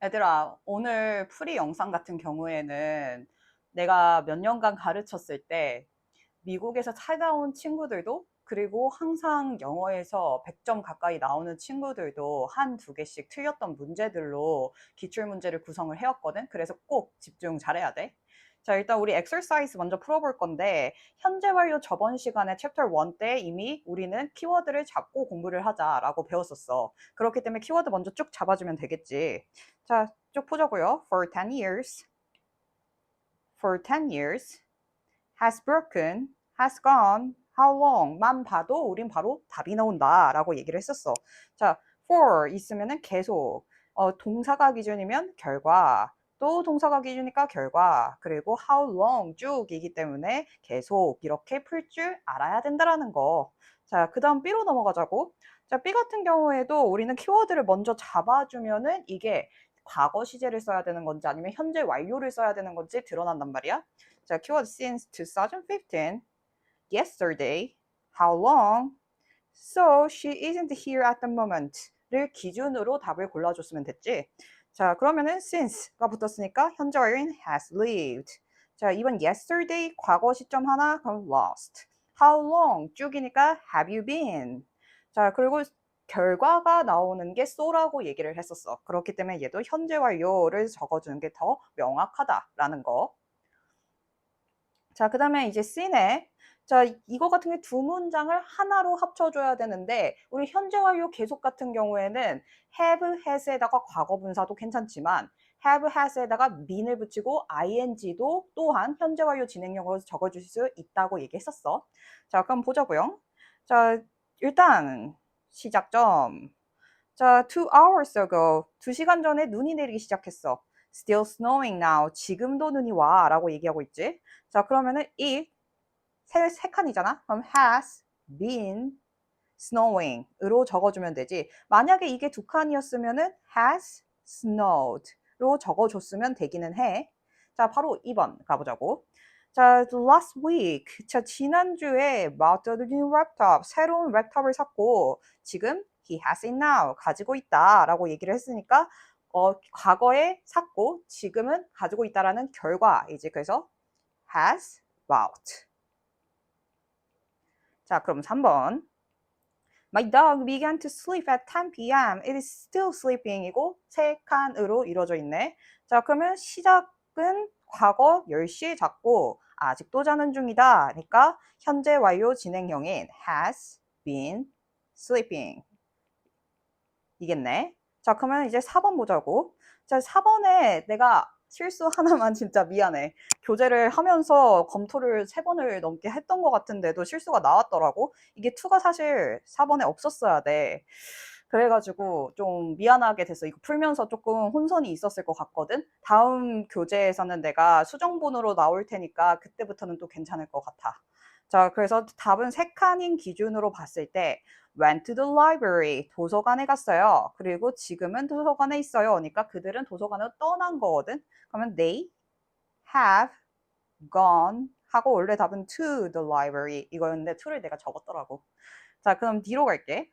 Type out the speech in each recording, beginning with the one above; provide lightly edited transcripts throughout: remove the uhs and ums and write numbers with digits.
얘들아, 오늘 풀이 영상 같은 경우에는 내가 몇 년간 가르쳤을 때 미국에서 찾아온 친구들도 그리고 항상 영어에서 100점 가까이 나오는 친구들도 한 두 개씩 틀렸던 문제들로 기출문제를 구성을 해왔거든. 그래서 꼭 집중 잘해야 돼. 자, 일단 우리 엑서사이즈 먼저 풀어볼 건데 현재 완료 저번 시간에 챕터 1 때 이미 우리는 키워드를 잡고 공부를 하자라고 배웠었어. 그렇기 때문에 키워드 먼저 쭉 잡아주면 되겠지. 자, 쭉 보자고요. For 10 years, for 10 years, has broken, has gone, how long 만 봐도 우린 바로 답이 나온다 라고 얘기를 했었어. 자, for 있으면은 계속, 동사가 기준이면 결과, 또 동사가 기준이니까 결과, 그리고 how long 쭉이기 때문에 계속 이렇게 풀 줄 알아야 된다라는 거. 자, 그 다음 B로 넘어가자고. 자, B 같은 경우에도 우리는 키워드를 먼저 잡아주면은 이게 과거 시제를 써야 되는 건지 아니면 현재 완료를 써야 되는 건지 드러난단 말이야. 자, 키워드 since 2015, yesterday, how long, so she isn't here at the moment를 기준으로 답을 골라줬으면 됐지. 자, 그러면은 since가 붙었으니까 현재 완료인 has lived. 자, 이번 yesterday 과거 시점 하나 그럼 lost. how long 쭉이니까 have you been. 자, 그리고 결과가 나오는 게 so라고 얘기를 했었어. 그렇기 때문에 얘도 현재 완료를 적어주는 게 더 명확하다라는 거. 자, 그 다음에 이제 C네. 자, 이거 같은 게 두 문장을 하나로 합쳐줘야 되는데 우리 현재 완료 계속 같은 경우에는 have, has에다가 과거 분사도 괜찮지만 have, has에다가 mean을 붙이고 ing도 또한 현재 완료 진행형으로 적어줄 수 있다고 얘기했었어. 자, 그럼 보자고요. 자, 일단 시작점. 자, 2 hours ago. 2시간 전에 눈이 내리기 시작했어. Still snowing now. 지금도 눈이 와. 라고 얘기하고 있지. 자, 그러면은 it 세 칸이잖아. 그럼 has been snowing 으로 적어주면 되지. 만약에 이게 두 칸이었으면은 has snowed 로 적어줬으면 되기는 해. 자, 바로 2번 가보자고. 자, last week. 자, 지난주에 bought a new laptop. 새로운 랩탑을 샀고 지금 he has it now. 가지고 있다 라고 얘기를 했으니까 과거에 샀고 지금은 가지고 있다라는 결과이지. 그래서 has bought. 자, 그럼 3번. My dog began to sleep at 10 p.m. It is still sleeping이고 세 칸으로 이루어져 있네. 자, 그러면 시작은 과거 10시에 잤고 아직도 자는 중이다. 그러니까 현재 완료 진행형인 has been sleeping 이겠네. 자, 그러면 이제 4번 보자고. 자, 4번에 내가 실수 하나만 진짜 미안해. 교재를 하면서 검토를 3번을 넘게 했던 것 같은데도 실수가 나왔더라고. 이게 2가 사실 4번에 없었어야 돼. 그래가지고 좀 미안하게 됐어. 이거 풀면서 조금 혼선이 있었을 것 같거든. 다음 교재에서는 내가 수정본으로 나올 테니까 그때부터는 또 괜찮을 것 같아. 자, 그래서 답은 3칸인 기준으로 봤을 때 went to the library, 도서관에 갔어요. 그리고 지금은 도서관에 있어요. 그러니까 그들은 도서관을 떠난 거거든. 그러면 they have gone 하고 원래 답은 to the library 이거였는데 to를 내가 적었더라고. 자, 그럼 뒤로 갈게.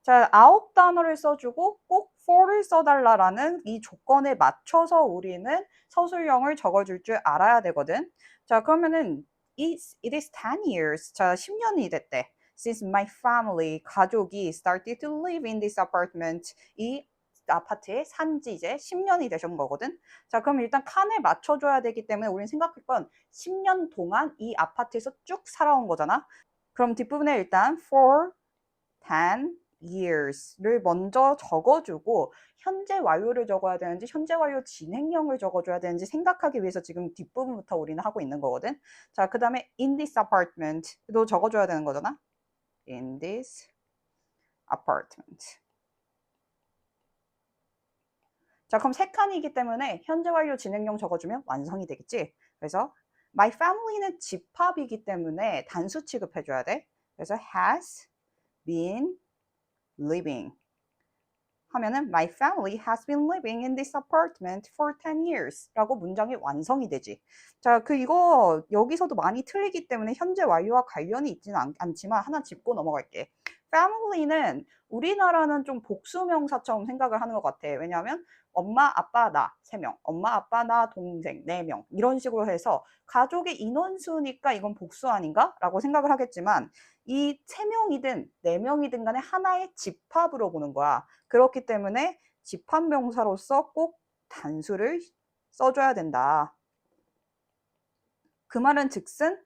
자, 9단어를 써주고 꼭 for를 써달라라는 이 조건에 맞춰서 우리는 서술형을 적어줄 줄 알아야 되거든. 자, 그러면은 it is 10 years. 자, 10년이 됐대. Since my family, 가족이 started to live in this apartment. 이 아파트에 산지 이제 10년이 되신 거거든. 자, 그럼 일단 칸에 맞춰줘야 되기 때문에 우리는 생각할 건 10년 동안 이 아파트에서 쭉 살아온 거잖아. 그럼 뒷부분에 일단 for 10 years를 먼저 적어주고 현재 완료를 적어야 되는지 현재 완료 진행형을 적어줘야 되는지 생각하기 위해서 지금 뒷부분부터 우리는 하고 있는 거거든. 자, 그 다음에 in this apartment도 적어줘야 되는 거잖아. in this apartment. 자, 그럼 세 칸이기 때문에 현재 완료 진행형 적어주면 완성이 되겠지. 그래서 my family는 집합이기 때문에 단수 취급해줘야 돼. 그래서 has been living 하면은 my family has been living in this apartment for 10 years 라고 문장이 완성이 되지. 자, 이거 여기서도 많이 틀리기 때문에 현재 완료와 관련이 있지는 않지만 하나 짚고 넘어갈게. family는 우리나라는 좀 복수명사처럼 생각을 하는 것 같아. 왜냐하면 엄마, 아빠, 나 3명, 엄마, 아빠, 나, 동생 4명 이런 식으로 해서 가족의 인원수니까 이건 복수 아닌가? 라고 생각을 하겠지만 이 3명이든 4명이든 간에 하나의 집합으로 보는 거야. 그렇기 때문에 집합명사로서 꼭 단수를 써줘야 된다. 그 말은 즉슨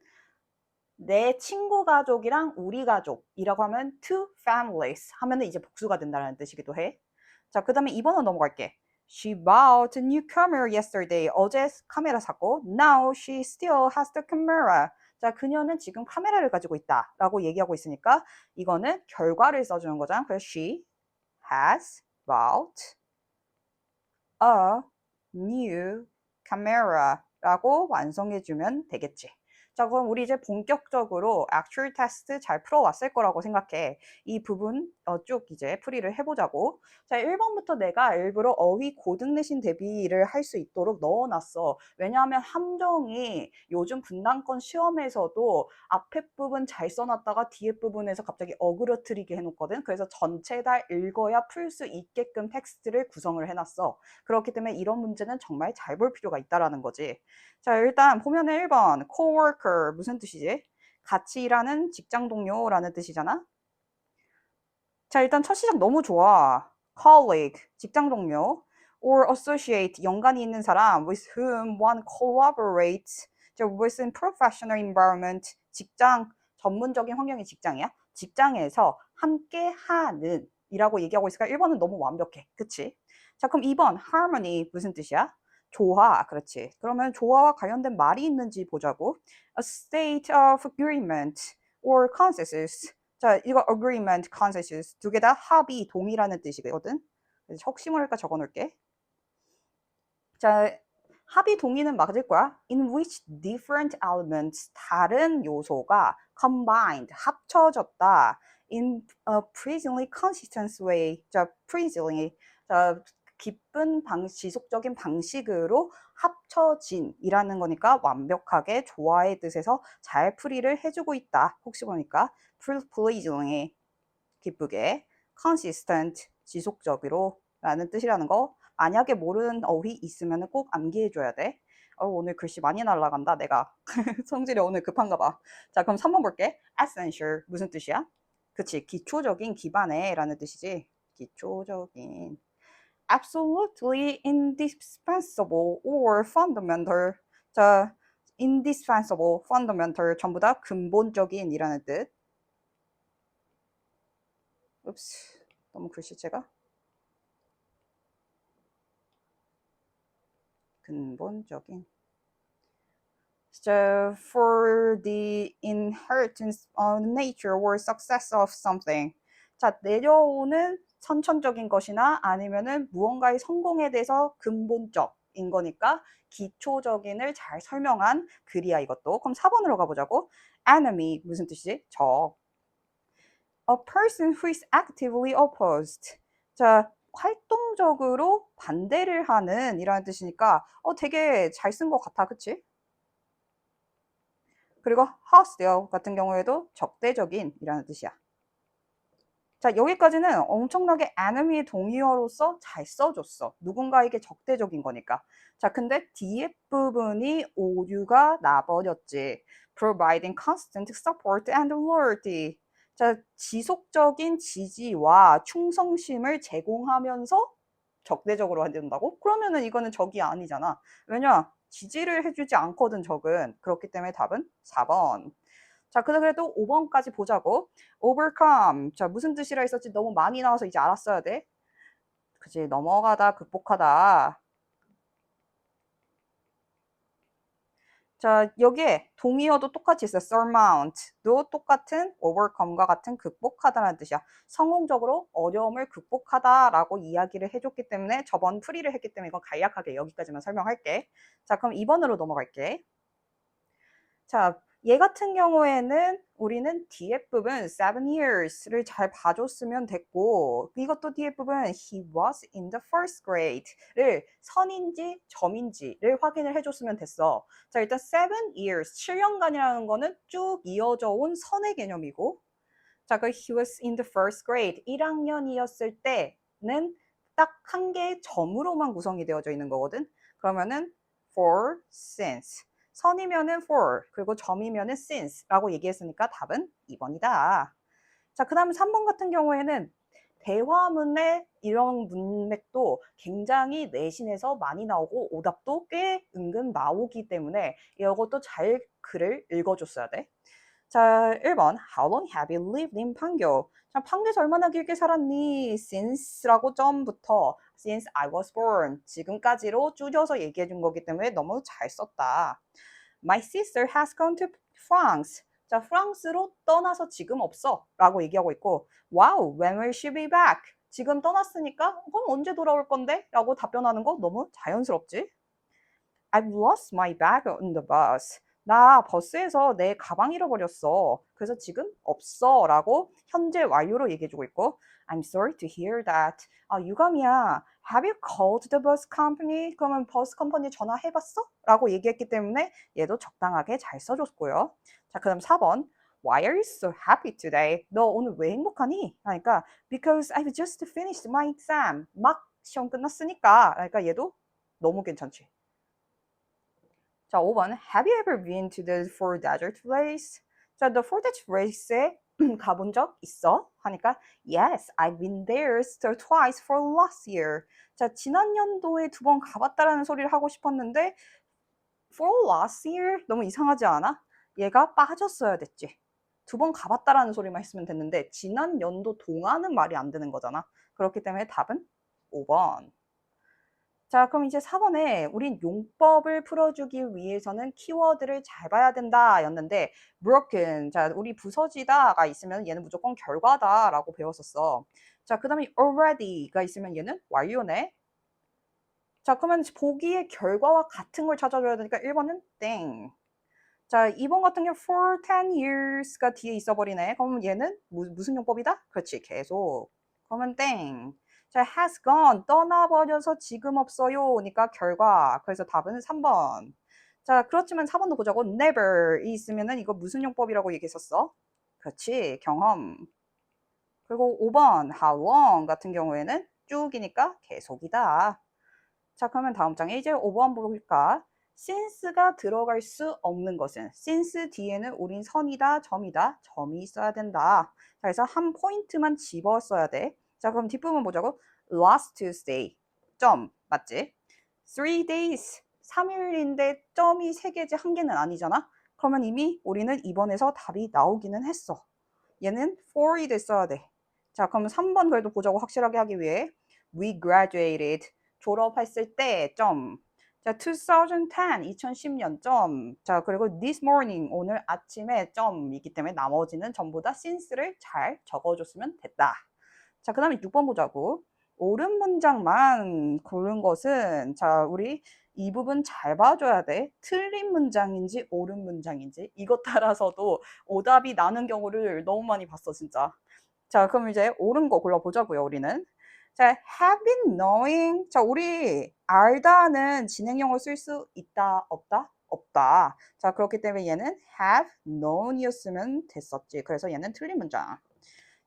내 친구 가족이랑 우리 가족이라고 하면 two families 하면 이제 복수가 된다는 뜻이기도 해. 자, 그 다음에 2번으로 넘어갈게. She bought a new camera yesterday. 어제 카메라 샀고 now she still has the camera. 자, 그녀는 지금 카메라를 가지고 있다 라고 얘기하고 있으니까 이거는 결과를 써주는 거잖아. 그래서 she has bought a new camera 라고 완성해주면 되겠지. 자, 그럼 우리 이제 본격적으로 actual test 잘 풀어왔을 거라고 생각해. 이 부분 쭉 이제 풀이를 해보자고. 자, 1번부터 내가 일부러 어휘 고등 내신 대비를 할 수 있도록 넣어놨어. 왜냐하면 함정이 요즘 분당권 시험에서도 앞에 부분 잘 써놨다가 뒤에 부분에서 갑자기 어그러뜨리게 해놓거든. 그래서 전체 다 읽어야 풀 수 있게끔 텍스트를 구성을 해놨어. 그렇기 때문에 이런 문제는 정말 잘 볼 필요가 있다라는 거지. 자, 일단 보면은 1번 coworker 무슨 뜻이지? 같이 일하는 직장 동료라는 뜻이잖아. 자, 일단 첫 시작 너무 좋아. colleague 직장 동료 or associate 연관이 있는 사람 with whom one collaborates with a professional environment 직장 전문적인 환경이 직장이야. 직장에서 함께 하는 이라고 얘기하고 있으니까 1번은 너무 완벽해. 그치? 자, 그럼 2번 harmony 무슨 뜻이야? 조화. 그렇지. 그러면 조화와 관련된 말이 있는지 보자고. A state of agreement or consensus. 자, 이거 agreement, consensus 두 개 다 합의, 동의라는 뜻이거든. 그래서 혹시 모르니까 적어 놓을게. 자, 합의 동의는 맞을 거야. In which different elements, 다른 요소가 combined, 합쳐졌다. In a pleasingly consistent way. 자, pleasingly. 자, 기쁜 지속적인 방식으로 합쳐진이라는 거니까 완벽하게 조화의 뜻에서 잘 풀이를 해주고 있다. 혹시 보니까 pleasingly, 기쁘게, consistent, 지속적으로 라는 뜻이라는 거. 만약에 모르는 어휘 있으면 꼭 암기해줘야 돼. 오늘 글씨 많이 날라간다 내가. 성질이 오늘 급한가 봐. 자, 그럼 3번 볼게. essential 무슨 뜻이야? 그치, 기초적인, 기반에 라는 뜻이지. 기초적인. absolutely indispensable or fundamental. 자, indispensable, fundamental 전부 다 근본적인 이라는 뜻. 읍스, 너무 글씨체가 근본적인. So for the inheritance of nature or success of something. 자, 내려오는 선천적인 것이나 아니면은 무언가의 성공에 대해서 근본적인 거니까 기초적인을 잘 설명한 글이야 이것도. 그럼 4번으로 가보자고. enemy 무슨 뜻이지? 적. A person who is actively opposed. 자, 활동적으로 반대를 하는 이라는 뜻이니까 되게 잘 쓴 것 같아. 그치? 그리고 hostile 같은 경우에도 적대적인 이라는 뜻이야. 자, 여기까지는 엄청나게 enemy의 동의어로서 잘 써줬어. 누군가에게 적대적인 거니까. 자, 근데 뒤에 부분이 오류가 나버렸지. providing constant support and loyalty. 자, 지속적인 지지와 충성심을 제공하면서 적대적으로 한다고? 그러면은 이거는 적이 아니잖아. 왜냐? 지지를 해주지 않거든, 적은. 그렇기 때문에 답은 4번. 자, 그래도 5번까지 보자고. overcome. 자, 무슨 뜻이라 했었지? 너무 많이 나와서 이제 알았어야 돼. 그치, 넘어가다, 극복하다. 자, 여기에 동의어도 똑같이 있어. surmount도 똑같은 overcome과 같은 극복하다라는 뜻이야. 성공적으로 어려움을 극복하다라고 이야기를 해줬기 때문에 저번 풀이를 했기 때문에 이건 간략하게 여기까지만 설명할게. 자, 그럼 2번으로 넘어갈게. 자, 얘 같은 경우에는 우리는 뒤에 부분 7 years를 잘 봐줬으면 됐고 이것도 뒤에 부분 he was in the first grade를 선인지 점인지를 확인을 해줬으면 됐어. 자, 일단 7 years, 7년간이라는 거는 쭉 이어져 온 선의 개념이고 자, 그 he was in the first grade. 1학년이었을 때는 딱 한 개의 점으로만 구성이 되어져 있는 거거든. 그러면은 for, since. 선이면은 for, 그리고 점이면은 since라고 얘기했으니까 답은 2번이다. 자, 그 다음에 3번 같은 경우에는 대화문의 이런 문맥도 굉장히 내신에서 많이 나오고 오답도 꽤 은근 나오기 때문에 이것도 잘 글을 읽어줬어야 돼. 자, 1번. How long have you lived in 판교? 자, 판교에서 얼마나 길게 살았니? Since라고 점부터 since I was born 지금까지로 줄여서 얘기해 준 거기 때문에 너무 잘 썼다. My sister has gone to France. 자, 프랑스로 떠나서 지금 없어 라고 얘기하고 있고 Wow, when will she be back? 지금 떠났으니까 그럼 언제 돌아올 건데? 라고 답변하는 거 너무 자연스럽지? I've lost my bag on the bus. 나 버스에서 내 가방 잃어버렸어. 그래서 지금 없어 라고 현재 완료로 얘기해주고 있고 I'm sorry to hear that. 아, 유감이야. Have you called the bus company? 그러면 버스 컴퍼니 전화해봤어? 라고 얘기했기 때문에 얘도 적당하게 잘 써줬고요. 자, 그 다음 4번. Why are you so happy today? 너 오늘 왜 행복하니? 그러니까 because I've just finished my exam. 막 시험 끝났으니까. 그러니까 얘도 너무 괜찮지. 자, 5번. Have you ever been to the Four Desert Race? 자, the Four Desert Race에 가본 적 있어? 하니까 Yes, I've been there twice for last year. 자, 지난 연도에 2번 가봤다라는 소리를 하고 싶었는데 for last year? 너무 이상하지 않아? 얘가 빠졌어야 됐지. 2번 가봤다라는 소리만 했으면 됐는데 지난 연도 동안은 말이 안 되는 거잖아. 그렇기 때문에 답은 5번. 자, 그럼 이제 4번에 우린 용법을 풀어주기 위해서는 키워드를 잘 봐야 된다 였는데 broken, 자, 우리 부서지다가 있으면 얘는 무조건 결과다라고 배웠었어. 자, 그 다음에 already가 있으면 얘는 완료네. 자, 그러면 보기의 결과와 같은 걸 찾아줘야 되니까 1번은 땡. 자, 2번 같은 경우 for 10 years가 뒤에 있어버리네. 그러면 얘는 무슨 용법이다? 그렇지, 계속. 그러면 땡. 자, has gone, 떠나버려서 지금 없어요. 그러니까 결과. 그래서 답은 3번. 자, 그렇지만 4번도 보자고. never이 있으면은 이거 무슨 용법이라고 얘기했었어? 그렇지, 경험. 그리고 5번, how long 같은 경우에는 쭉이니까 계속이다. 자, 그러면 다음 장에 이제 5번 볼까? since가 들어갈 수 없는 것은 since 뒤에는 우린 선이다, 점이다, 점이 있어야 된다. 자, 그래서 한 포인트만 집어 써야 돼. 자, 그럼 뒷부분 보자고. last Tuesday, 점, 맞지? 3 days, 3일인데 점이 3개지 1개는 아니잖아? 그러면 이미 우리는 이번에서 답이 나오기는 했어. 얘는 4이 됐어야 돼. 자, 그럼 3번 그래도 보자고 확실하게 하기 위해 we graduated, 졸업했을 때 점. 자, 2010, 2010년 점. 자, 그리고 this morning, 오늘 아침에 점이기 때문에 나머지는 전부 다 since를 잘 적어줬으면 됐다. 자, 그 다음에 6번 보자고. 옳은 문장만 고른 것은, 자, 우리 이 부분 잘 봐줘야 돼. 틀린 문장인지 옳은 문장인지 이것 따라서도 오답이 나는 경우를 너무 많이 봤어, 진짜. 자, 그럼 이제 옳은 거 골라보자고요, 우리는. 자, have been knowing. 자, 우리 알다는 진행형을 쓸 수 있다, 없다? 없다. 자, 그렇기 때문에 얘는 have known이었으면 됐었지. 그래서 얘는 틀린 문장.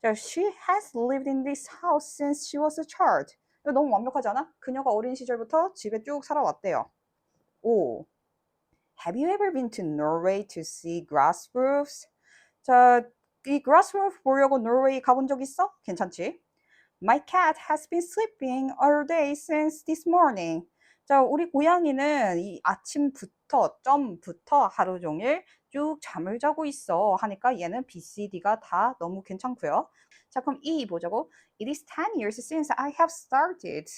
자, she has lived in this house since she was a child. 이거 너무 완벽하지 않아? 그녀가 어린 시절부터 집에 쭉 살아왔대요. 오. Have you ever been to Norway to see grass roofs? 자, 이 grass roof 보려고 노르웨이 가본 적 있어? 괜찮지? My cat has been sleeping all day since this morning. 자, 우리 고양이는 이 아침부터 점부터 하루 종일 쭉 잠을 자고 있어 하니까 얘는 B, C, D가 다 너무 괜찮고요. 자, 그럼 E 보자고. It is 10 years since I have started.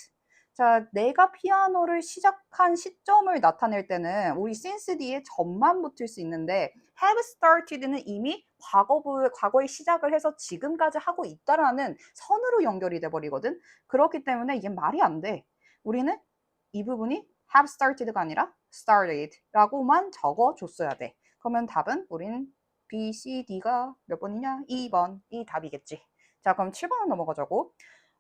자, 내가 피아노를 시작한 시점을 나타낼 때는 우리 since 뒤에 점만 붙을 수 있는데 have started는 이미 과거에 시작을 해서 지금까지 하고 있다라는 선으로 연결이 돼 버리거든. 그렇기 때문에 이게 말이 안 돼. 우리는 이 부분이 have started가 아니라 started라고만 적어줬어야 돼. 그러면 답은 우린 B, C, D가 몇 번이냐? 2번이 답이겠지. 자, 그럼 7번으로 넘어가자고.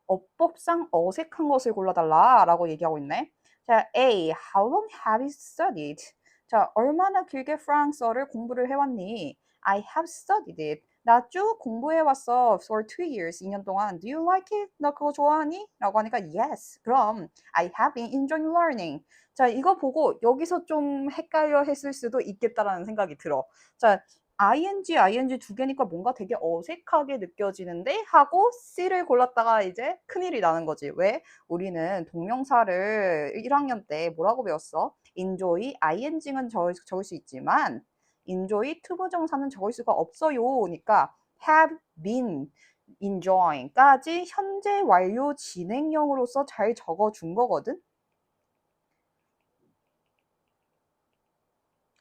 어법상 어색한 것을 골라달라라고 얘기하고 있네. 자, A. How long have you studied? 자, 얼마나 길게 프랑스어를 공부를 해왔니? I have studied it. 나 쭉 공부해왔어. For 2 years. 2년 동안. Do you like it? 너 그거 좋아하니? 라고 하니까 yes. 그럼 I have been enjoying learning. 자, 이거 보고 여기서 좀 헷갈려 했을 수도 있겠다라는 생각이 들어. 자, ing 두 개니까 뭔가 되게 어색하게 느껴지는데 하고 C를 골랐다가 이제 큰일이 나는 거지. 왜? 우리는 동명사를 1학년 때 뭐라고 배웠어? enjoy, ing는 적을 수 있지만 enjoy 투부정사는 적을 수가 없어요. 그러니까 have been enjoying까지 현재 완료 진행형으로서 잘 적어준 거거든.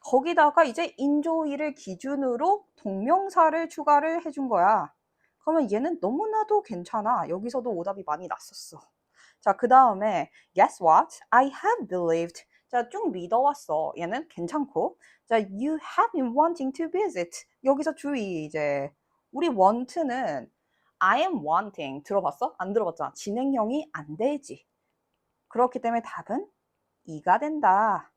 거기다가 이제 enjoy를 기준으로 동명사를 추가를 해준 거야. 그러면 얘는 너무나도 괜찮아. 여기서도 오답이 많이 났었어. 자, 그 다음에 guess what? I have believed. 자, 쭉 믿어왔어. 얘는 괜찮고. 자, you have been wanting to visit. 여기서 주의 이제 우리 want는 I am wanting 들어봤어? 안 들어봤잖아. 진행형이 안 되지. 그렇기 때문에 답은 2가 된다.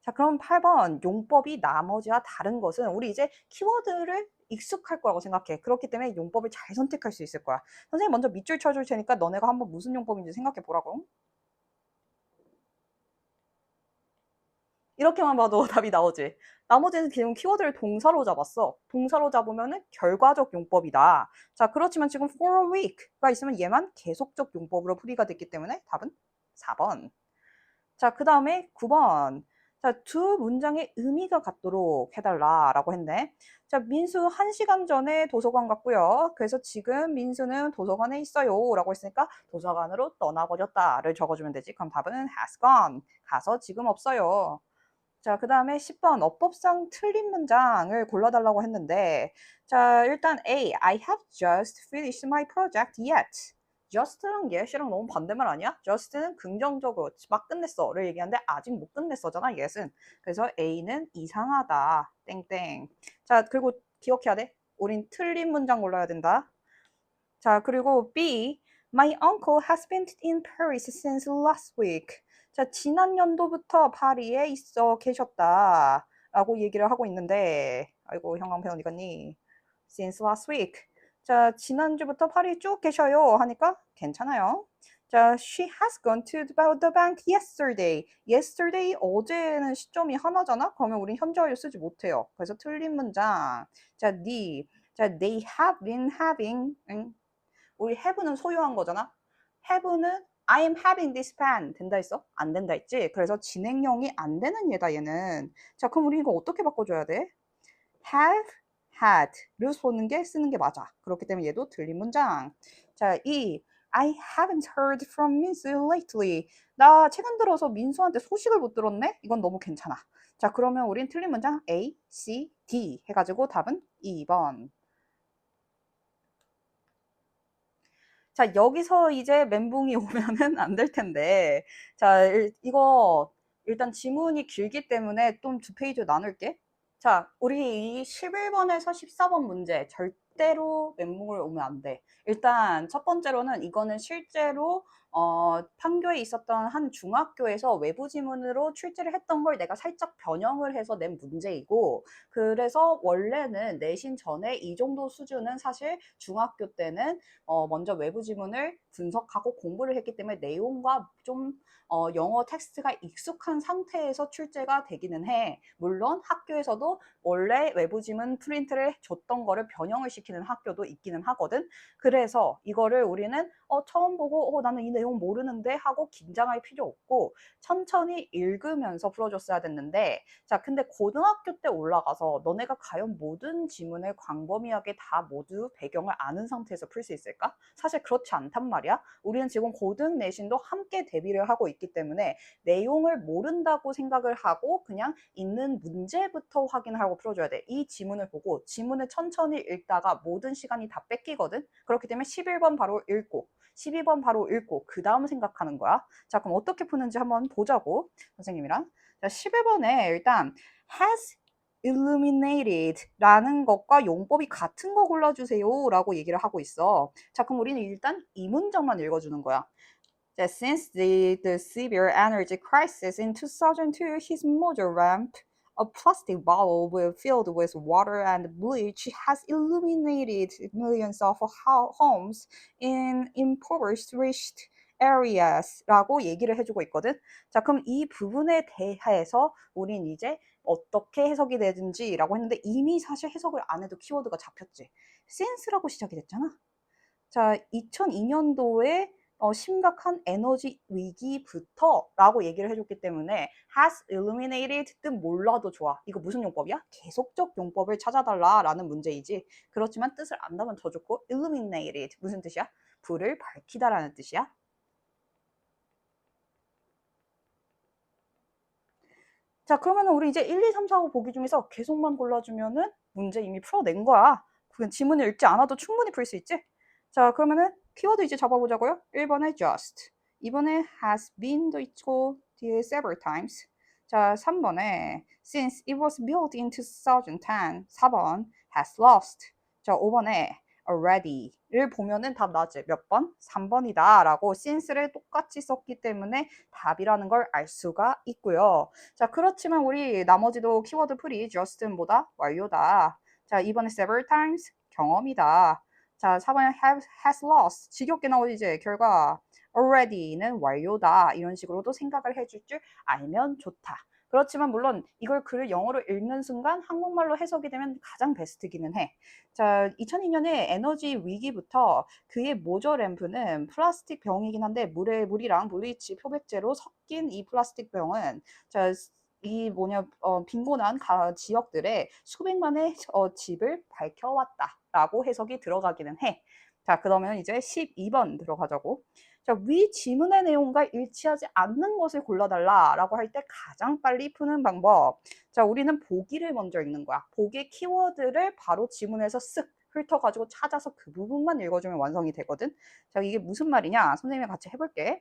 자, 그럼 8번 용법이 나머지와 다른 것은 우리 이제 키워드를 익숙할 거라고 생각해. 그렇기 때문에 용법을 잘 선택할 수 있을 거야. 선생님 먼저 밑줄 쳐줄 테니까 너네가 한번 무슨 용법인지 생각해 보라고. 이렇게만 봐도 답이 나오지. 나머지는 지금 키워드를 동사로 잡았어. 동사로 잡으면 결과적 용법이다. 자, 그렇지만 지금 for a week가 있으면 얘만 계속적 용법으로 풀이가 됐기 때문에 답은 4번. 자, 그 다음에 9번. 자, 두 문장의 의미가 같도록 해달라라고 했네. 자, 민수 1시간 전에 도서관 갔고요. 그래서 지금 민수는 도서관에 있어요. 라고 했으니까 도서관으로 떠나버렸다를 적어주면 되지. 그럼 답은 has gone. 가서 지금 없어요. 자, 그 다음에 10번 어법상 틀린 문장을 골라달라고 했는데 자, 일단 A. I have just finished my project yet. just랑 yet이랑 너무 반대말 아니야? just는 긍정적으로 막 끝냈어를 얘기하는데 아직 못 끝냈어잖아, yet은. 그래서 A는 이상하다. 땡땡. 자, 그리고 기억해야 돼. 우린 틀린 문장 골라야 된다. 자, 그리고 B. My uncle has been in Paris since last week. 자, 지난 연도부터 파리에 있어 계셨다. 라고 얘기를 하고 있는데, 아이고, 형광펜 어디 갔니? Since last week. 자, 지난주부터 파리에 쭉 계셔요. 하니까 괜찮아요. 자, she has gone to the bank yesterday. yesterday, 어제는 시점이 하나잖아? 그러면 우린 현재 완료 쓰지 못해요. 그래서 틀린 문장. 자, D. 자, they have been having. 우리 have는 소유한 거잖아. have는 I am having this pen 된다 했어? 안 된다 했지? 그래서 진행형이 안 되는 얘다 얘는. 자, 그럼 우리 이거 어떻게 바꿔줘야 돼? have, had를 쓰는 게 맞아. 그렇기 때문에 얘도 틀린 문장. 자, I haven't heard from Minsu lately. 나 최근 들어서 민수한테 소식을 못 들었네? 이건 너무 괜찮아. 자, 그러면 우린 틀린 문장 A, C, D 해가지고 답은 2번. 자, 여기서 이제 멘붕이 오면은 안 될 텐데. 자, 이거 일단 지문이 길기 때문에 좀 두 페이지 나눌게. 자, 우리 이 11번에서 14번 문제 절대로 멘붕을 오면 안 돼. 일단 첫 번째로는 이거는 실제로 판교에 있었던 한 중학교에서 외부 지문으로 출제를 했던 걸 내가 살짝 변형을 해서 낸 문제이고, 그래서 원래는 내신 전에 이 정도 수준은 사실 중학교 때는 먼저 외부 지문을 분석하고 공부를 했기 때문에 내용과 좀 영어 텍스트가 익숙한 상태에서 출제가 되기는 해. 물론 학교에서도 원래 외부 지문 프린트를 줬던 거를 변형을 시키는 학교도 있기는 하거든. 그래서 이거를 우리는 처음 보고 나는 이 내용 모르는데 하고 긴장할 필요 없고 천천히 읽으면서 풀어줬어야 됐는데, 자, 근데 고등학교 때 올라가서 너네가 과연 모든 지문을 광범위하게 다 모두 배경을 아는 상태에서 풀 수 있을까? 사실 그렇지 않단 말이야. 우리는 지금 고등 내신도 함께 대비를 하고 있기 때문에 내용을 모른다고 생각을 하고 그냥 있는 문제부터 확인하고 풀어줘야 돼. 이 지문을 보고 지문을 천천히 읽다가 모든 시간이 다 뺏기거든. 그렇기 때문에 11번 바로 읽고 12번 바로 읽고 그 다음 생각하는 거야. 자, 그럼 어떻게 푸는지 한번 보자고 선생님이랑. 자, 11번에 일단 has illuminated 라는 것과 용법이 같은 거 골라주세요 라고 얘기를 하고 있어. 자, 그럼 우리는 일단 이 문장만 읽어주는 거야. That since the severe energy crisis in 2002, his motor ramp A plastic bottle filled with water and bleach has illuminated millions of homes in impoverished areas 라고 얘기를 해주고 있거든. 자, 그럼 이 부분에 대해서 우린 이제 어떻게 해석이 되든지라고 했는데 이미 사실 해석을 안 해도 키워드가 잡혔지. since라고 시작이 됐잖아. 자, 2002년도에 심각한 에너지 위기부터라고 얘기를 해줬기 때문에 has illuminated 뜻 몰라도 좋아. 이거 무슨 용법이야? 계속적 용법을 찾아달라라는 문제이지. 그렇지만 뜻을 안다면 더 좋고 illuminated 무슨 뜻이야? 불을 밝히다라는 뜻이야. 자, 그러면 우리 이제 1, 2, 3, 4, 5 보기 중에서 계속만 골라주면은 문제 이미 풀어낸 거야. 그냥 지문을 읽지 않아도 충분히 풀 수 있지? 자, 그러면은 키워드 이제 잡아보자고요. 1번에 just, 2번에 has been도 있고 뒤에 several times. 자, 3번에 since it was built in 2010. 4번 has lost. 자, 5번에 already를 보면은 답 나지. 몇 번? 3번이다 라고 since를 똑같이 썼기 때문에 답이라는 걸 알 수가 있고요. 자, 그렇지만 우리 나머지도 키워드 풀이 just보다 완료다. 자, 이번에 several times 경험이다. 자, 4번에 has lost 지겹게 나오지 결과 already는 완료다. 이런 식으로도 생각을 해줄 줄 알면 좋다. 그렇지만 물론 이걸 글을 영어로 읽는 순간 한국말로 해석이 되면 가장 베스트기는 해. 자, 2002년에 에너지 위기부터 그의 모저 램프는 플라스틱 병이긴 한데 물이랑 블리치 표백제로 섞인 이 플라스틱 병은 자, 이 빈곤한 지역들의 수백만의 집을 밝혀왔다라고 해석이 들어가기는 해. 자, 그러면 이제 12번 들어가자고. 자, 위 지문의 내용과 일치하지 않는 것을 골라달라라고 할 때 가장 빨리 푸는 방법. 자, 우리는 보기를 먼저 읽는 거야. 보기의 키워드를 바로 지문에서 쓱 훑어가지고 찾아서 그 부분만 읽어주면 완성이 되거든. 자, 이게 무슨 말이냐? 선생님이 같이 해볼게.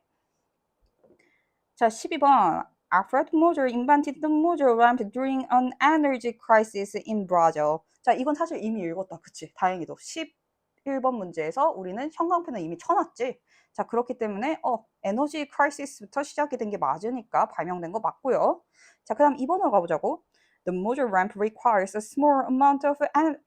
자, 12번. Alfred Moser invented the Moser lamp during an energy crisis in Brazil. 자, 이건 사실 이미 읽었다. 그치? 다행히도. 11번 문제에서 우리는 형광펜을 이미 쳐놨지. 자, 그렇기 때문에 에너지 크라이시스부터 시작이 된 게 맞으니까 발명된 거 맞고요. 자, 그 다음 2번으로 가보자고. The motor ramp requires a small amount of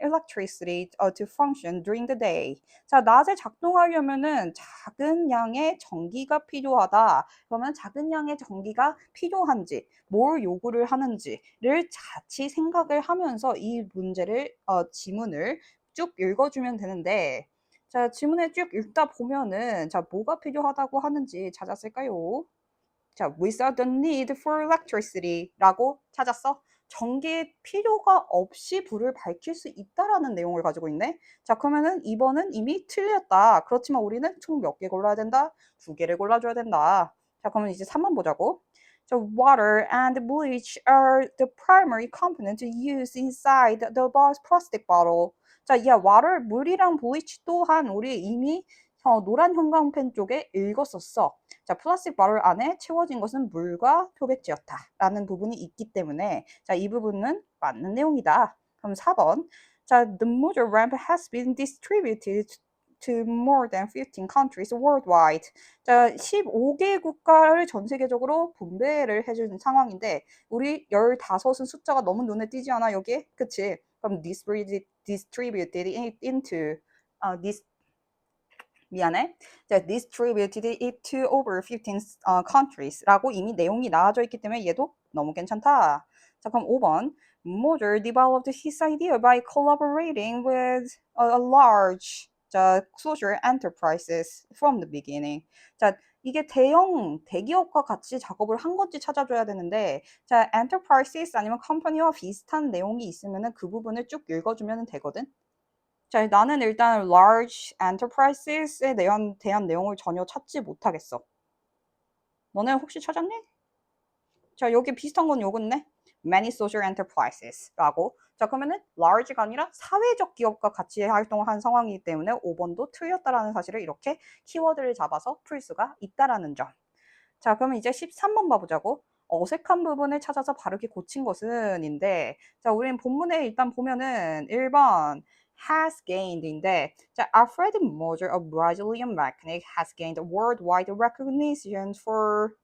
electricity to function during the day. 자, 낮에 작동하려면은 작은 양의 전기가 필요하다. 그러면 작은 양의 전기가 필요한지, 뭘 요구를 하는지를 같이 생각을 하면서 이 문제를 지문을 쭉 읽어주면 되는데, 자, 지문에 쭉 읽다 보면은 자, 뭐가 필요하다고 하는지 찾았을까요? 자, without the need for electricity라고 찾았어. 전기의 필요가 없이 불을 밝힐 수 있다라는 내용을 가지고 있네. 자, 그러면은 2번은 이미 틀렸다. 그렇지만 우리는 총 몇 개 골라야 된다? 2개를 골라줘야 된다. 자, 그러면 이제 3번 보자고. So water and bleach are the primary components used inside the plastic bottle. 자, water, 물이랑 bleach 또한 우리 이미 노란 형광펜 쪽에 읽었었어. 자, 플라스틱 바럴 안에 채워진 것은 물과 표백제였다. 라는 부분이 있기 때문에 자, 이 부분은 맞는 내용이다. 그럼 4번. 자, the motor ramp has been distributed to more than 15 countries worldwide. 자, 15개 국가를 전 세계적으로 분배를 해준 상황인데 우리 15은 숫자가 너무 눈에 띄지 않아 여기에? 그치? 그럼 distributed into 미안해. 자, distributed it to over 15 countries라고 이미 내용이 나와져 있기 때문에 얘도 너무 괜찮다. 자, 그럼 5번. Moser developed his idea by collaborating with a large social enterprises from the beginning. 자, 이게 대기업과 같이 작업을 한 건지 찾아줘야 되는데, 자, enterprises 아니면 company와 비슷한 내용이 있으면은 그 부분을 쭉 읽어주면 되거든. 자, 나는 일단 large enterprises에 대한 내용을 전혀 찾지 못하겠어. 너네 혹시 찾았니? 자, 여기 비슷한 건 요건데 many social enterprises라고. 자, 그러면은 large가 아니라 사회적 기업과 같이 활동을 한 상황이기 때문에 5번도 틀렸다라는 사실을 이렇게 키워드를 잡아서 풀 수가 있다라는 점. 자, 그러면 이제 13번 봐보자고. 어색한 부분을 찾아서 바르게 고친 것은인데, 자, 우린 본문에 일단 보면은 1번 has gained인데, 자, Alfred Moser, a Brazilian mechanic, has gained worldwide recognition for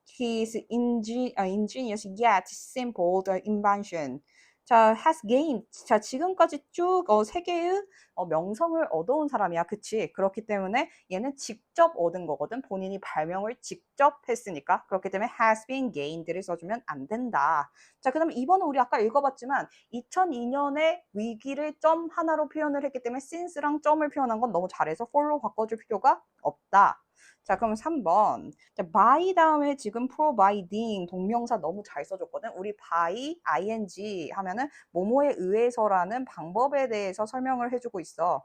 his ingenious yet simple invention. 자, has gained. 자, 지금까지 쭉 세 개의 명성을 얻어온 사람이야. 그치? 그렇기 때문에 얘는 직접 얻은 거거든. 본인이 발명을 직접 했으니까. 그렇기 때문에 has been gained를 써주면 안 된다. 자, 그 다음에 이번은 우리 아까 읽어봤지만 2002년에 위기를 점 하나로 표현을 했기 때문에 since랑 점을 표현한 건 너무 잘해서 for로 바꿔줄 필요가 없다. 자, 그럼 3번. 자, by 다음에 지금 providing 동명사 너무 잘 써줬거든. 우리 by ing 하면은 뭐뭐에 의해서라는 방법에 대해서 설명을 해주고 있어.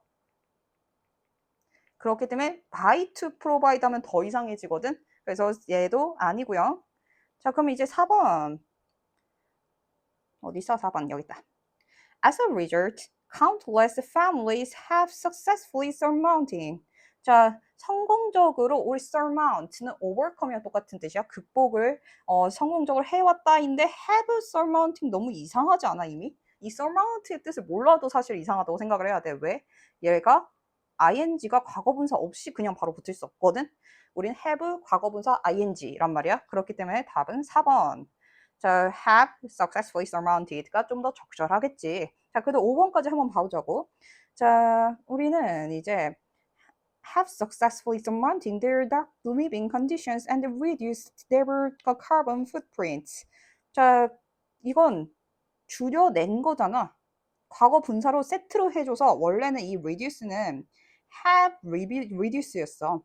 그렇기 때문에 by to provide 하면 더 이상해지거든. 그래서 얘도 아니고요. 자, 그럼 이제 4번. 어디 있어? 4번 여기 있다. As a result, countless families have successfully surmounting. 자, 성공적으로 우리 surmount는 overcome이랑 똑같은 뜻이야. 극복을 성공적으로 해왔다인데 have surmounting 너무 이상하지 않아 이미? 이 surmount의 뜻을 몰라도 사실 이상하다고 생각을 해야 돼. 왜? 얘가 ing가 과거분사 없이 그냥 바로 붙을 수 없거든. 우린 have 과거분사 ing란 말이야. 그렇기 때문에 답은 4번. 자, have successfully surmounted가 좀 더 적절하겠지. 자, 그래도 5번까지 한번 봐보자고. 자, 우리는 이제 have successfully surmounted their dark living conditions and reduced their carbon footprints. 자, 이건 줄여낸 거잖아. 과거 분사로 세트로 해줘서 원래는 이 reduce는 have reduce였어.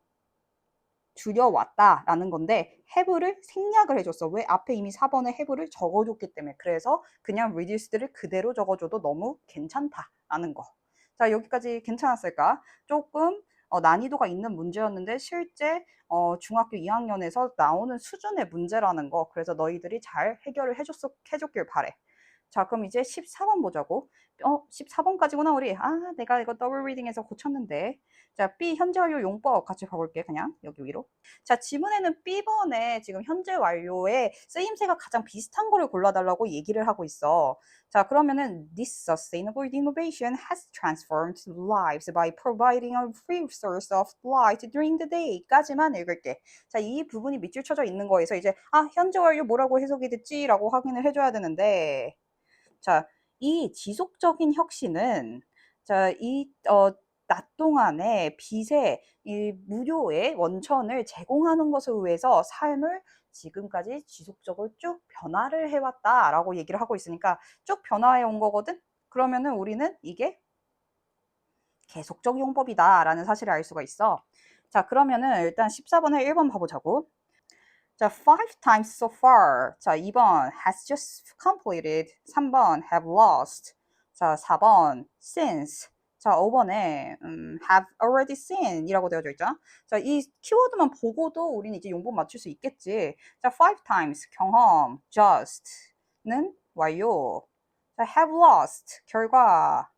줄여왔다라는 건데 have를 생략을 해줬어. 왜? 앞에 이미 4번에 have를 적어줬기 때문에. 그래서 그냥 reduced를 그대로 적어줘도 너무 괜찮다라는 거. 자, 여기까지 괜찮았을까? 조금 난이도가 있는 문제였는데 실제 중학교 2학년에서 나오는 수준의 문제라는 거. 그래서 너희들이 잘 해결을 해줬길 바래. 자, 그럼 이제 14번 보자고. 14번까지구나 우리. 내가 이거 더블 리딩해서 고쳤는데. 자, B 현재 완료 용법 같이 봐볼게. 그냥 여기 위로. 자, 지문에는 B번에 지금 현재 완료의 쓰임새가 가장 비슷한 거를 골라달라고 얘기를 하고 있어. 자, 그러면은 This sustainable innovation has transformed lives by providing a free source of light during the day 까지만 읽을게. 자, 이 부분이 밑줄 쳐져 있는 거에서 이제 현재 완료 뭐라고 해석이 됐지? 라고 확인을 해줘야 되는데 자, 이 지속적인 혁신은 자, 낮 동안에 빛의 이 무료의 원천을 제공하는 것을 위해서 삶을 지금까지 지속적으로 쭉 변화를 해왔다라고 얘기를 하고 있으니까 쭉 변화해 온 거거든? 그러면은 우리는 이게 계속적 용법이다라는 사실을 알 수가 있어. 자, 그러면은 일단 14번에 1번 봐보자고. 자, 5 times so far. 자, 2번 has just completed. 3번 have lost. 자, 4번 since. 자, 5번에 have already seen 이라고 되어져 있죠. 자, 이 키워드만 보고도 우리는 이제 용법 맞출 수 있겠지. 자, 5 times 경험, just는 완료. 자, have lost 결과,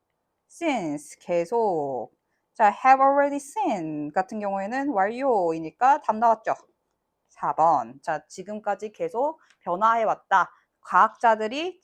since 계속. 자, have already seen 같은 경우에는 완료이니까 답 나왔죠. 4번. 자, 지금까지 계속 변화해왔다. 과학자들이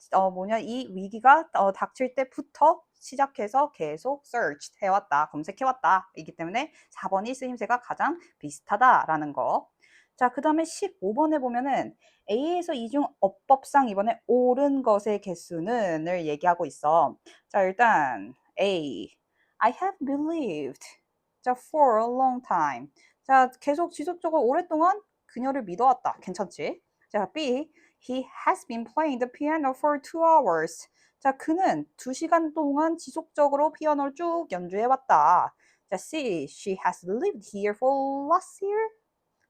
이 위기가 닥칠 때부터 시작해서 계속 search 해왔다. 검색해왔다. 이기 때문에 4번이 쓰임새가 가장 비슷하다라는 거. 자, 그 다음에 15번에 보면은 A에서 이중 어법상 이번에 옳은 것의 개수는을 얘기하고 있어. 자, 일단 A. I have believed. 자, for a long time. 자, 계속 지속적으로 오랫동안 그녀를 믿어왔다. 괜찮지? 자, B. He has been playing the piano for 2 hours. 자, 그는 2시간 동안 지속적으로 피아노를 쭉 연주해왔다. 자, C. She has lived here for last year.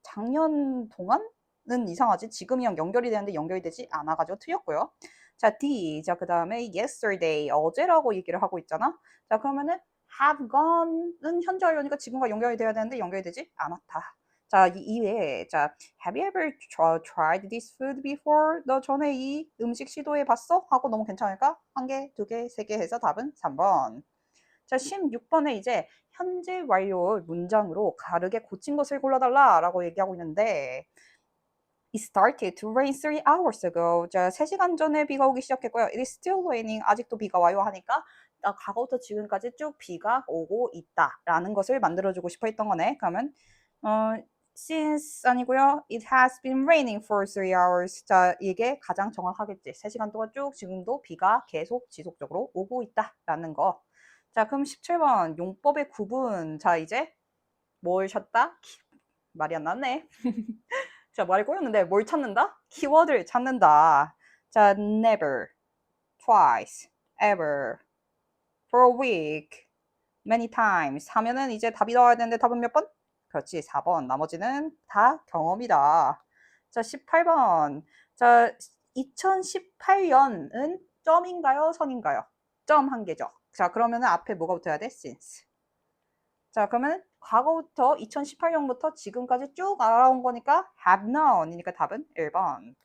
작년 동안은 이상하지? 지금이랑 연결이 되는데 연결이 되지 않아가지고 틀렸고요. 자, D. 자, 그 다음에 yesterday. 어제라고 얘기를 하고 있잖아. 자, 그러면은 have gone은 현재 완료니까 지금과 연결이 돼야 되는데 연결이 되지 않았다. 자, 이외에 자, have you ever tried this food before? 너 전에 이 음식 시도해 봤어? 하고 너무 괜찮을까? 1개, 2개, 3개 해서 답은 3번. 자, 16번에 이제 현재 완료 문장으로 가르게 고친 것을 골라달라라고 얘기하고 있는데 It started to rain 3 hours ago. 자, 3시간 전에 비가 오기 시작했고요. It is still raining. 아직도 비가 와요 하니까 과거부터 지금까지 쭉 비가 오고 있다라는 것을 만들어주고 싶어 했던 거네. 그러면 since 아니고요. It has been raining for 3 hours. 자, 이게 가장 정확하겠지. 3시간 동안 쭉 지금도 비가 계속 지속적으로 오고 있다라는 거. 자, 그럼 17번 용법의 구분. 자, 이제 뭘 찾다? 말이 안 났네. 자, 말이 꼬였는데 뭘 찾는다? 키워드를 찾는다. 자, never, twice, ever, for a week, many times 하면은 이제 답이 나와야 되는데 답은 몇 번? 그렇지, 4번. 나머지는 다 경험이다. 자, 18번. 자, 2018년은 점인가요? 선인가요? 점 한 개죠. 자, 그러면은 앞에 뭐가 붙어야 돼? since. 자, 그러면 과거부터 2018년부터 지금까지 쭉 알아온 거니까 have known이니까 답은 1번.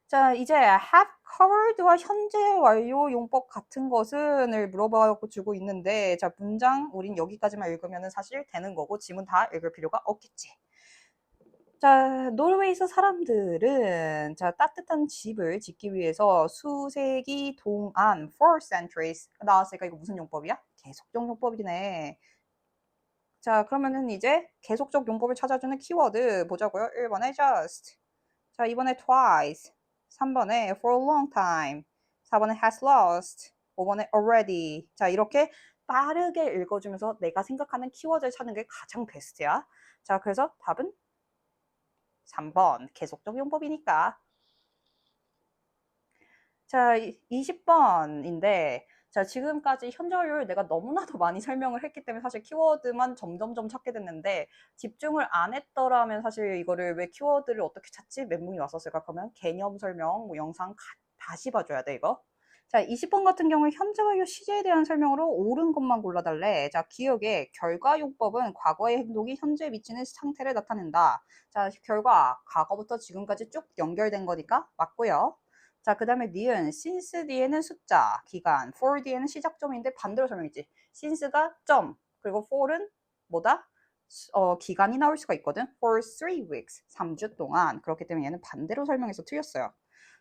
자, 이제 have covered와 현재 완료 용법 같은 것은을 물어봐고 주고 있는데, 자, 문장 우린 여기까지만 읽으면 사실 되는 거고 지문 다 읽을 필요가 없겠지. 자, 노르웨이에서 사람들은 자, 따뜻한 집을 짓기 위해서 수세기 동안 4 centuries 나왔으니까 이거 무슨 용법이야? 계속적 용법이네. 자, 그러면은 이제 계속적 용법을 찾아주는 키워드 보자고요. 1번에 just. 자, 이번에 twice. 3번에 for a long time. 4번에 has lost. 5번에 already. 자, 이렇게 빠르게 읽어주면서 내가 생각하는 키워드를 찾는 게 가장 베스트야. 자, 그래서 답은 3번. 계속적 용법이니까. 자, 20번인데, 자, 지금까지 현저율 내가 너무나도 많이 설명을 했기 때문에 사실 키워드만 점점점 찾게 됐는데, 집중을 안 했더라면 사실 이거를 왜 키워드를 어떻게 찾지? 멘붕이 왔었을까? 그러면 개념 설명, 뭐 영상 다시 봐줘야 돼, 이거. 자, 20번 같은 경우에 현재 완료 시제에 대한 설명으로 옳은 것만 골라달래. 자, 기억에 결과용법은 과거의 행동이 현재에 미치는 상태를 나타낸다. 자, 결과, 과거부터 지금까지 쭉 연결된 거니까 맞고요. 자, 그 다음에 니은, since 뒤에는 숫자, 기간, for 뒤에는 시작점인데 반대로 설명했지. since가 점, 그리고 for는 뭐다? 기간이 나올 수가 있거든. for 3 weeks, 3주 동안. 그렇기 때문에 얘는 반대로 설명해서 틀렸어요.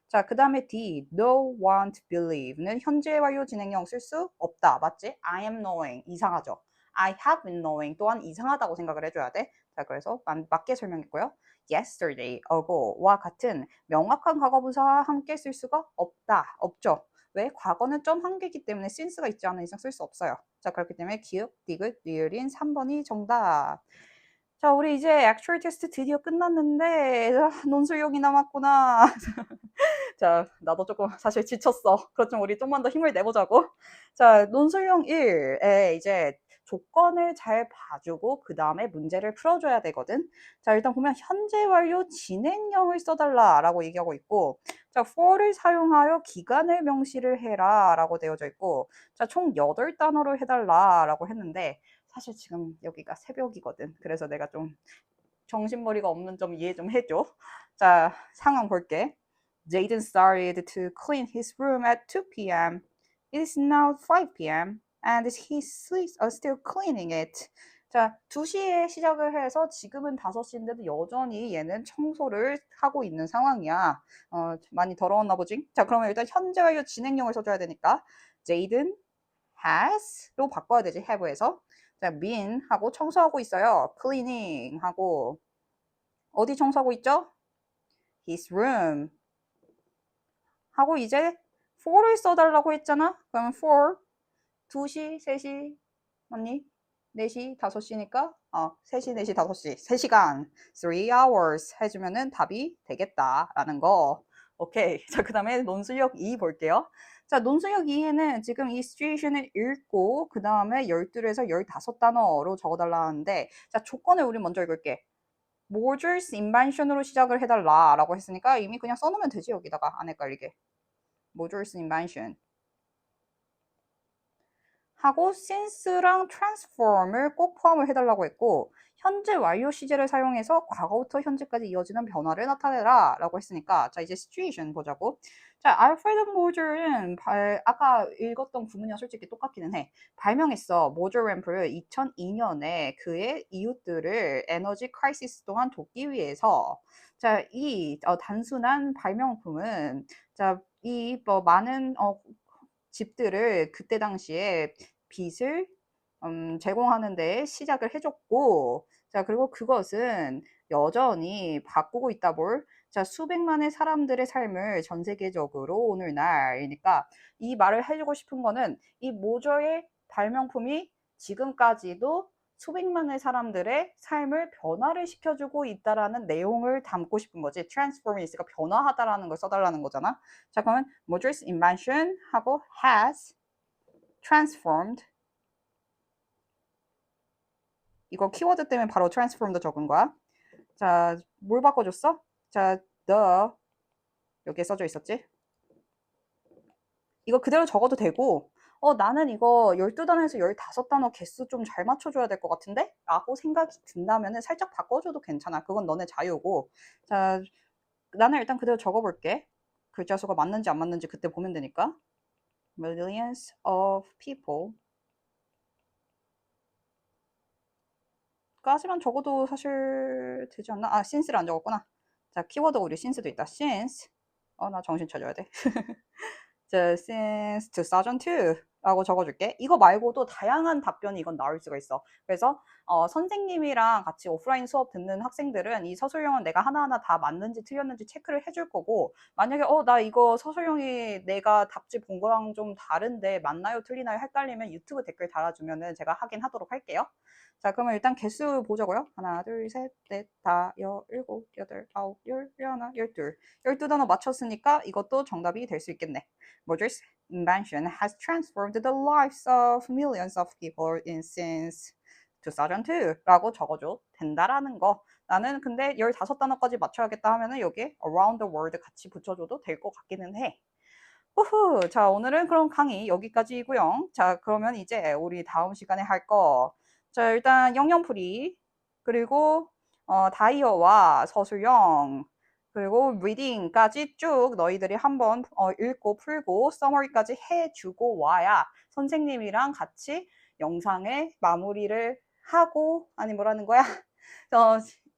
자, 그 다음에 D, no, want, believe는 현재 완료 진행형 쓸 수 없다. 맞지? I am knowing. 이상하죠? I have been knowing 또한 이상하다고 생각을 해줘야 돼. 자, 그래서 맞게 설명했고요. yesterday, ago와 같은 명확한 과거분사와 함께 쓸 수가 없다. 없죠. 왜? 과거는 점 한 개이기 때문에 since가 있지 않은 이상 쓸 수 없어요. 자, 그렇기 때문에 기읍, 디귿, 리을인 3번이 정답. 자, 우리 이제 액츄얼 테스트 드디어 끝났는데 논술용이 남았구나. 자, 나도 조금 사실 지쳤어. 그렇지만 우리 좀만 더 힘을 내보자고. 자, 논술용 1에 이제 조건을 잘 봐주고 그 다음에 문제를 풀어줘야 되거든. 자, 일단 보면 현재 완료 진행형을 써달라라고 얘기하고 있고, 자, for를 사용하여 기간을 명시를 해라라고 되어져 있고, 자, 총 8단어로 해달라라고 했는데 사실 지금 여기가 새벽이거든. 그래서 내가 좀 정신머리가 없는 점 이해 좀 해줘. 자, 상황 볼게. Jaden started to clean his room at 2 p.m. It is now 5 p.m. and he's still cleaning it. 자, 2시에 시작을 해서 지금은 5시인데도 여전히 얘는 청소를 하고 있는 상황이야. 많이 더러웠나 보지? 자, 그러면 일단 현재 완료 진행형을 써줘야 되니까 Jaden has로 바꿔야 되지, have에서. 자, been 하고 청소하고 있어요. cleaning 하고 어디 청소하고 있죠? his room 하고 이제 for를 써달라고 했잖아. 그럼 for 2시, 3시 맞니? 4시, 5시니까 3시, 4시, 5시 3시간 3 hours 해주면은 답이 되겠다라는 거. 오케이. 자, 그 다음에 논술력 2 볼게요. 자, 논술력 2에는 지금 이 situation을 읽고 그 다음에 12에서 15단어로 적어달라 하는데, 자, 조건을 우리 먼저 읽을게. Mozart's invention으로 시작을 해달라라고 했으니까 이미 그냥 써놓으면 되지, 여기다가 안 헷갈리게. Mozart's invention 하고 since랑 transform을 꼭 포함을 해달라고 했고, 현재 완료 시제를 사용해서 과거부터 현재까지 이어지는 변화를 나타내라 라고 했으니까, 자, 이제 situation 보자고. 자, 알프레드 모저는 아까 읽었던 구문이랑 솔직히 똑같기는 해. 발명했어. 모저 램프를 2002년에 그의 이웃들을 에너지 크라이시스 동안 돕기 위해서. 자, 이 단순한 발명품은 자, 이 많은 집들을 그때 당시에 빛을 제공하는 데 시작을 해줬고, 자, 그리고 그것은 여전히 바꾸고 있다 볼. 자, 수백만의 사람들의 삶을 전 세계적으로 오늘날이니까 이 말을 해주고 싶은 거는 이 모저의 발명품이 지금까지도 수백만의 사람들의 삶을 변화를 시켜주고 있다라는 내용을 담고 싶은 거지. transform이니까 변화하다라는 걸 써달라는 거잖아. 자, 그러면 Mojo's invention 하고 has transformed, 이거 키워드 때문에 바로 transform도 적은 거야. 자, 뭘 바꿔줬어? 자, the, 여기에 써져 있었지? 이거 그대로 적어도 되고, 나는 이거 12단어에서 15단어 개수 좀 잘 맞춰줘야 될 것 같은데? 라고 생각이 든다면 살짝 바꿔줘도 괜찮아. 그건 너네 자유고. 자, 나는 일단 그대로 적어볼게. 글자 수가 맞는지 안 맞는지 그때 보면 되니까. Millions of people 까지만 적어도 사실 되지 않나? 아, since를 안 적었구나. 자, 키워드 우리 since도 있다. since. 나 정신 차려야 돼. 자, since 2002라고 적어줄게. 이거 말고도 다양한 답변이 이건 나올 수가 있어. 그래서 선생님이랑 같이 오프라인 수업 듣는 학생들은 이 서술형은 내가 하나하나 다 맞는지 틀렸는지 체크를 해줄 거고, 만약에 나 이거 서술형이 내가 답지 본 거랑 좀 다른데 맞나요 틀리나요 헷갈리면 유튜브 댓글 달아주면은 제가 확인하도록 할게요. 자, 그러면 일단 개수 보자고요. 하나, 둘, 셋, 넷, 다, 일곱, 여덟, 아홉, 열, 열하나, 열둘. 12단어 맞췄으니까 이것도 정답이 될 수 있겠네. Mozart's invention has transformed the lives of millions of people in since 2002라고 적어줘 된다라는 거. 나는 근데 15단어까지 맞춰야겠다 하면은 여기에 around the world 같이 붙여줘도 될 것 같기는 해. 후후. 자, 오늘은 그럼 강의 여기까지고요. 자, 그러면 이제 우리 다음 시간에 할 거. 자, 일단 영영풀이, 그리고 다이어와 서술형, 그리고 리딩까지 쭉 너희들이 한번 읽고 풀고 서머리까지 해주고 와야 선생님이랑 같이 영상의 마무리를 하고, 아니 뭐라는 거야?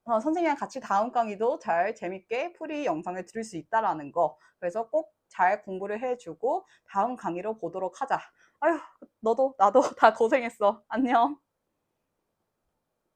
선생님이랑 같이 다음 강의도 잘 재밌게 풀이 영상을 들을 수 있다라는 거. 그래서 꼭 잘 공부를 해주고 다음 강의로 보도록 하자. 아휴, 너도 나도 다 고생했어. 안녕.